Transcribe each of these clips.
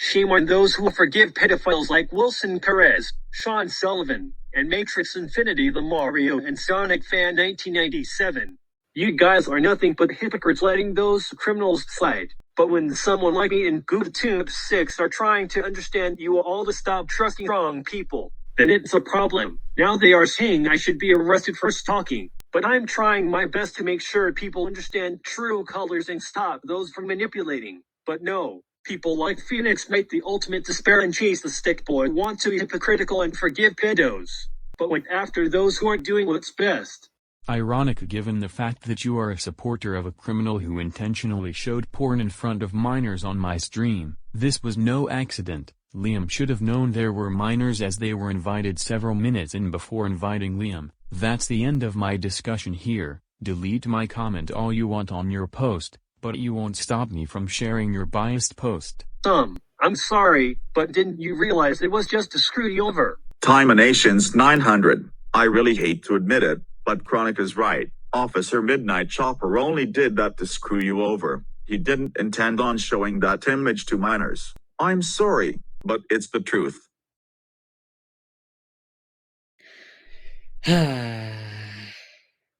Shame on those who forgive pedophiles like Wilson Perez, Sean Sullivan, and Matrix Infinity the Mario and Sonic fan 1997. You guys are nothing but hypocrites letting those criminals slide. But when someone like me and GoofTube6 are trying to understand you all to stop trusting wrong people, then it's a problem. Now they are saying I should be arrested for stalking. But I'm trying my best to make sure people understand true colors and stop those from manipulating. But no, people like Phoenix Knight the ultimate despair and Chase the stick boy want to be hypocritical and forgive pedos. But went after those who aren't doing what's best. Ironic given the fact that you are a supporter of a criminal who intentionally showed porn in front of minors on my stream. This was no accident. Liam should have known there were minors as they were invited several minutes in before inviting Liam. That's the end of my discussion here. Delete my comment all you want on your post, but you won't stop me from sharing your biased post. I'm sorry, but didn't you realize it was just to screw you over? Timinations 900. I really hate to admit it, but Chronic is right. Officer Midnight Chopper only did that to screw you over. He didn't intend on showing that image to minors. I'm sorry, but it's the truth.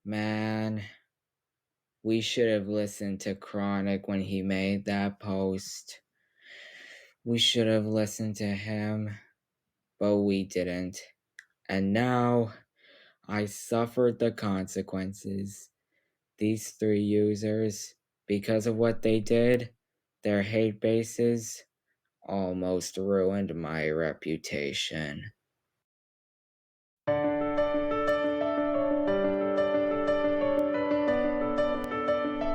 Man, we should have listened to Chronic when he made that post. We should have listened to him, but we didn't. And now, I suffered the consequences. These 3 users, because of what they did, their hate bases, almost ruined my reputation.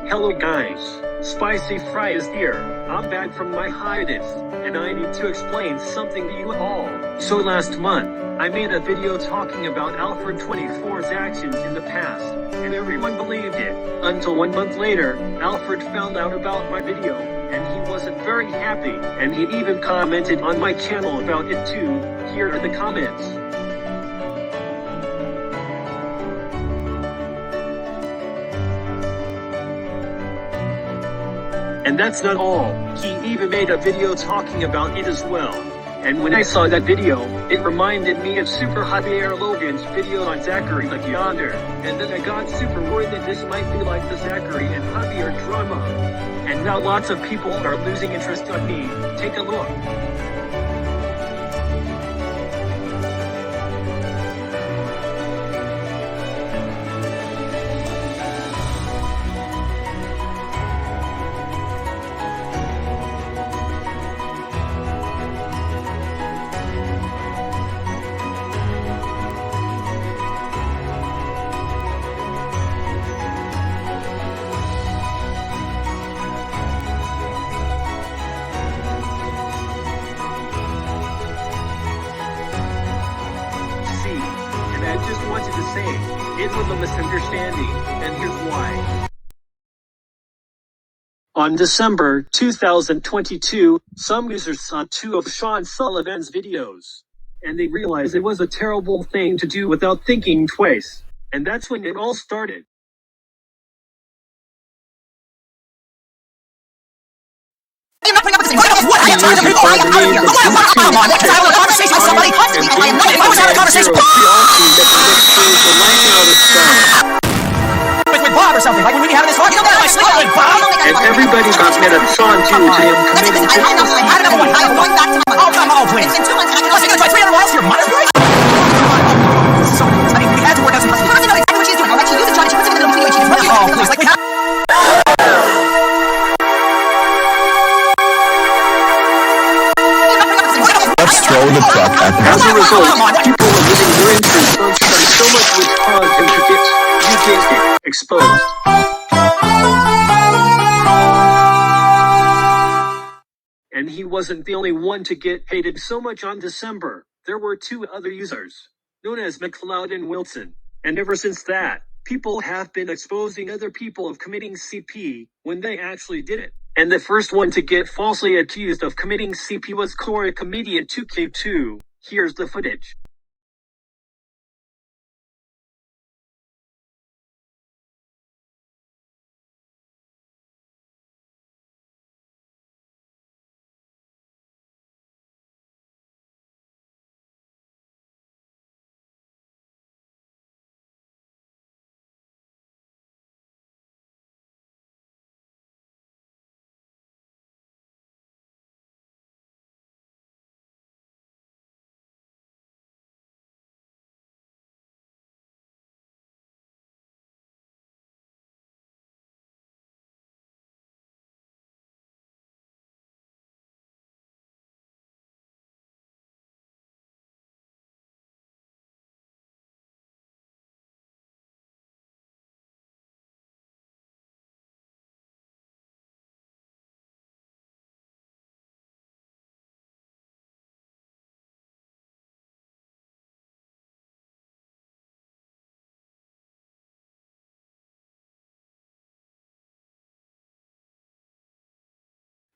Hello guys, Spicy Fry is here. I'm back from my hiatus, and I need to explain something to you all. So last month, I made a video talking about Alfred 24's actions in the past, and everyone believed it. Until 1 month later, Alfred found out about my video, and he wasn't very happy, and he even commented on my channel about it too. Here are the comments. And that's not all, he even made a video talking about it as well. And when I saw that video, it reminded me of Super Javier Logan's video on Zachary like yonder. And then I got super worried that this might be like the Zachary and Javier drama. And now lots of people are losing interest on me. Take a look. I just wanted to say, it was a misunderstanding, and here's why. On December 2022, some users saw 2 of Sean Sullivan's videos, and they realized it was a terrible thing to do without thinking twice. And that's when it all started. I'm not putting up with this anymore. What? I am trying to people. I am out of here. Come on, because I have a conversation with somebody constantly. I am not if I was having a conversation with Bob or something. Like when we be having this talk, you know that I sleep with Bob. And everybody got mad at Sean too to him committing to I have another one. I am going back to my mother. Oh, come on, please. It's been 2 months and I can also go 300 miles to your mother's place. So, I mean, we had to work out some puzzles. She doesn't know exactly what she's doing. I'll let you use it, John. She puts it in the middle of the video and she just works. Oh, please. Like we have. Throw the truck at the As a result, people were losing their interest on somebody so much which caused him to get, you guessed it, exposed. And he wasn't the only one to get hated so much on December. There were 2 other users, known as McLeod and Wilson. And ever since that, people have been exposing other people of committing CP when they actually did it. And the first one to get falsely accused of committing CP was Corey Comedian 2K2. Here's the footage.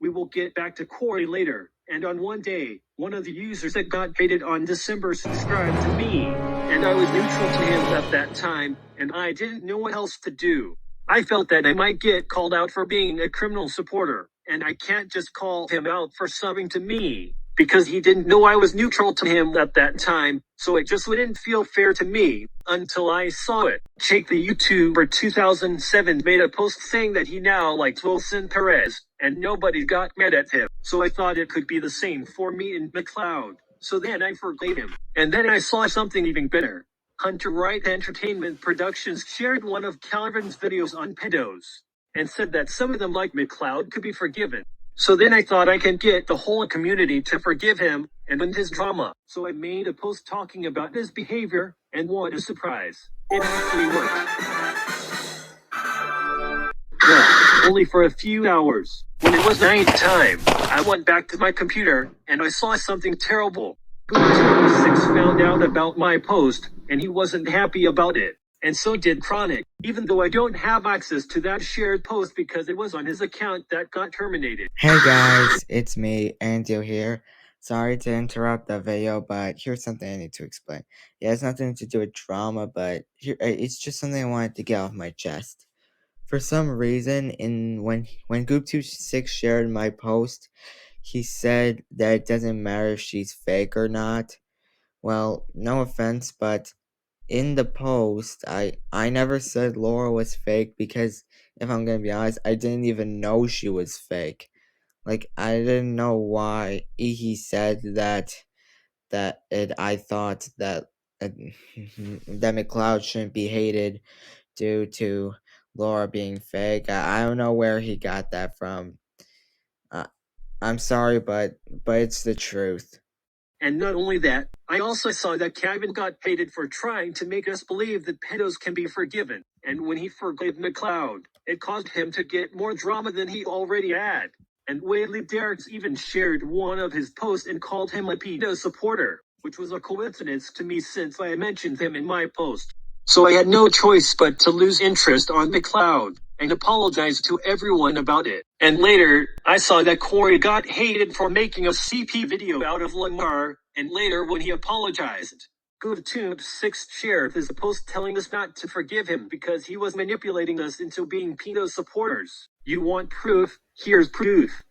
We will get back to Corey later. And on one day, one of the users that got hated on December subscribed to me. And I was neutral to him at that time, and I didn't know what else to do. I felt that I might get called out for being a criminal supporter, and I can't just call him out for subbing to me, because he didn't know I was neutral to him at that time, so it just wouldn't feel fair to me, until I saw it. Jake the YouTuber 2007 made a post saying that he now likes Wilson Perez, and nobody got mad at him, so I thought it could be the same for me and McLeod. So then I forgave him, and then I saw something even better. Hunter Wright Entertainment Productions shared one of Calvin's videos on pedos, and said that some of them like McLeod could be forgiven. So then I thought I can get the whole community to forgive him and end his drama. So I made a post talking about his behavior, and what a surprise. It actually worked. Well, only for a few hours. When it was night time, I went back to my computer, and I saw something terrible. Six found out about my post, and he wasn't happy about it. And so did Chronic, even though I don't have access to that shared post because it was on his account that got terminated. Hey guys, it's me, Andrew here. Sorry to interrupt the video, but here's something I need to explain. It has nothing to do with drama, but it's just something I wanted to get off my chest. For some reason, when Goop26 shared my post, he said that it doesn't matter if she's fake or not. Well, no offense, but in the post, I never said Laura was fake because, if I'm gonna be honest, I didn't even know she was fake. Like, I didn't know why he said that I thought that that McLeod shouldn't be hated due to Laura being fake. I don't know where he got that from. I'm sorry, but it's the truth. And not only that, I also saw that Kevin got hated for trying to make us believe that pedos can be forgiven. And when he forgave McLeod, it caused him to get more drama than he already had. And Wadley Derricks even shared one of his posts and called him a pedo supporter, which was a coincidence to me since I mentioned him in my post. So I had no choice but to lose interest on McLeod and apologize to everyone about it. And later, I saw that Corey got hated for making a CP video out of Lamar, and later when he apologized, GoodTube6 shared his post telling us not to forgive him because he was manipulating us into being pedo supporters. You want proof? Here's proof.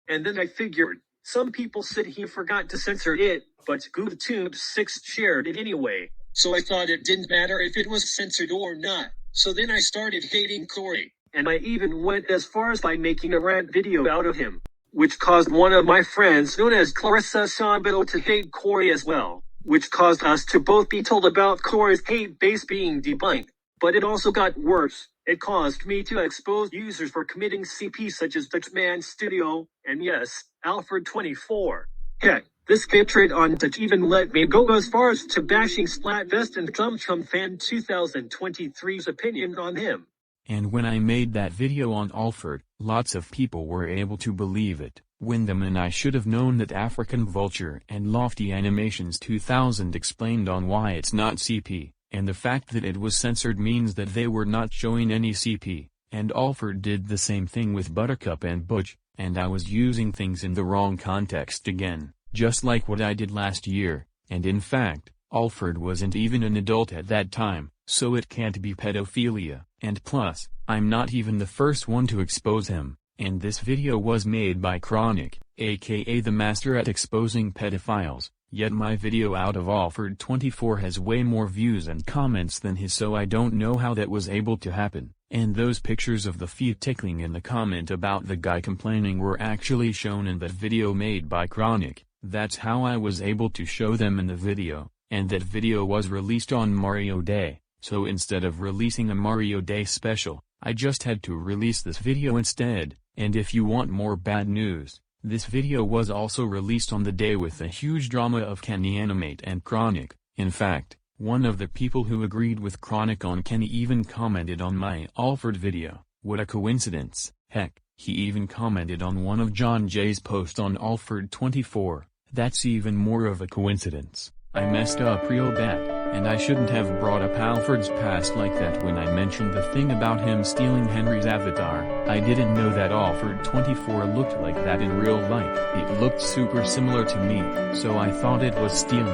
And then I figured, some people said he forgot to censor it, but GoodTube6 shared it anyway. So I thought it didn't matter if it was censored or not. So then I started hating Corey. And I even went as far as by making a rant video out of him, which caused one of my friends known as Clarissa Sambido to hate Corey as well, which caused us to both be told about Corey's hate base being debunked. But it also got worse. It caused me to expose users for committing CP such as Dutchman Studio, and yes, Alfred24. Heck, this hatred on Dutch even let me go as far as to bashing Splatfest and Chum Chum Fan 2023's opinion on him. And when I made that video on Alfred, lots of people were able to believe it. Wyndham and I should have known that African Vulture and Lofty Animations 2000 explained on why it's not CP. And the fact that it was censored means that they were not showing any CP, and Alfred did the same thing with Buttercup and Butch, and I was using things in the wrong context again, just like what I did last year, and in fact, Alfred wasn't even an adult at that time, so it can't be pedophilia. And plus, I'm not even the first one to expose him, and this video was made by Chronic, aka the master at exposing pedophiles, yet my video out of Alfred 24 has way more views and comments than his, so I don't know how that was able to happen. And those pictures of the feet tickling in the comment about the guy complaining were actually shown in that video made by Chronic. That's how I was able to show them in the video, and that video was released on Mario Day. So instead of releasing a Mario Day special, I just had to release this video instead. And if you want more bad news, this video was also released on the day with the huge drama of Kenny Animate and Chronic. In fact, one of the people who agreed with Chronic on Kenny even commented on my Alfred video. What a coincidence. Heck, he even commented on one of John Jay's posts on Alfred 24. That's even more of a coincidence. I messed up real bad, and I shouldn't have brought up Alfred's past like that when I mentioned the thing about him stealing Henry's avatar. I didn't know that Alfred 24 looked like that in real life. It looked super similar to me, so I thought it was stealing,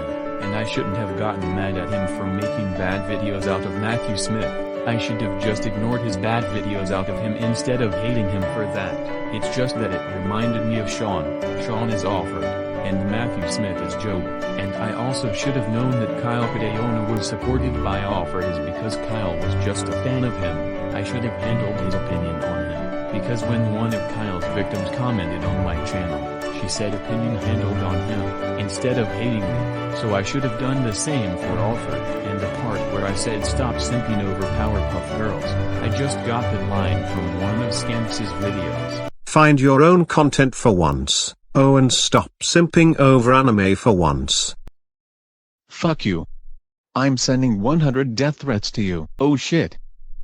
and I shouldn't have gotten mad at him for making bad videos out of Matthew Smith. I should have just ignored his bad videos out of him instead of hating him for that. It's just that it reminded me of Sean. Sean is Alfred, and Matthew Smith is Job. And I also should have known that Kyle Padeona was supported by Alfred is because Kyle was just a fan of him. I should have handled his opinion on him, because when one of Kyle's victims commented on my channel, she said opinion handled on him, instead of hating me. So I should have done the same for Alfred, and the part where I said stop simping over Powerpuff Girls, I just got that line from one of Scamps's videos. Find your own content for once. Oh, and stop simping over anime for once. Fuck you. I'm sending 100 death threats to you. Oh shit.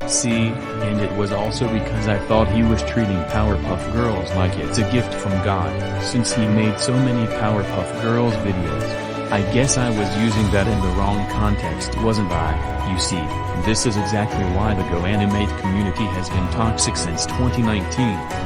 See, and it was also because I thought he was treating Powerpuff Girls like it's a gift from God, since he made so many Powerpuff Girls videos. I guess I was using that in the wrong context, wasn't I? You see, this is exactly why the Go Animate community has been toxic since 2019,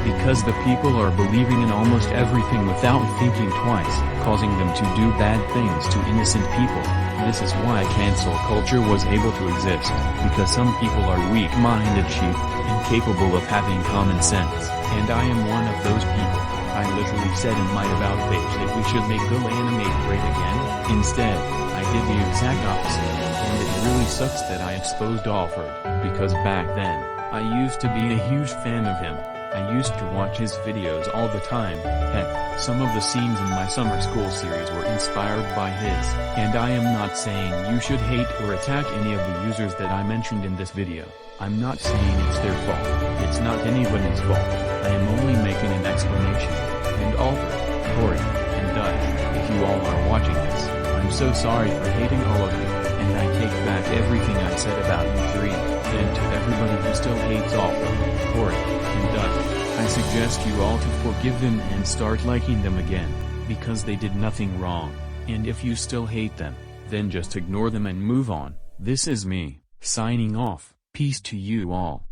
because the people are believing in almost everything without thinking twice, causing them to do bad things to innocent people. This is why cancel culture was able to exist, because some people are weak-minded sheep, incapable of having common sense, and I am one of those people. I literally said in my About page that we should make Go Animate great again. Instead, I did the exact opposite, and it really sucks that I exposed Alfred, because back then, I used to be a huge fan of him. I used to watch his videos all the time. Heck, some of the scenes in my summer school series were inspired by his. And I am not saying you should hate or attack any of the users that I mentioned in this video. I'm not saying it's their fault. It's not anybody's fault. I am only making an explanation. And Alfred, Corey, and Dutch, if you all are watching this, I'm so sorry for hating all of you, and I take back everything I said about you three. And to everybody who still hates Alfred, Corey, and Dutch, I suggest you all to forgive them and start liking them again, because they did nothing wrong. And if you still hate them, then just ignore them and move on. This is me, signing off. Peace to you all.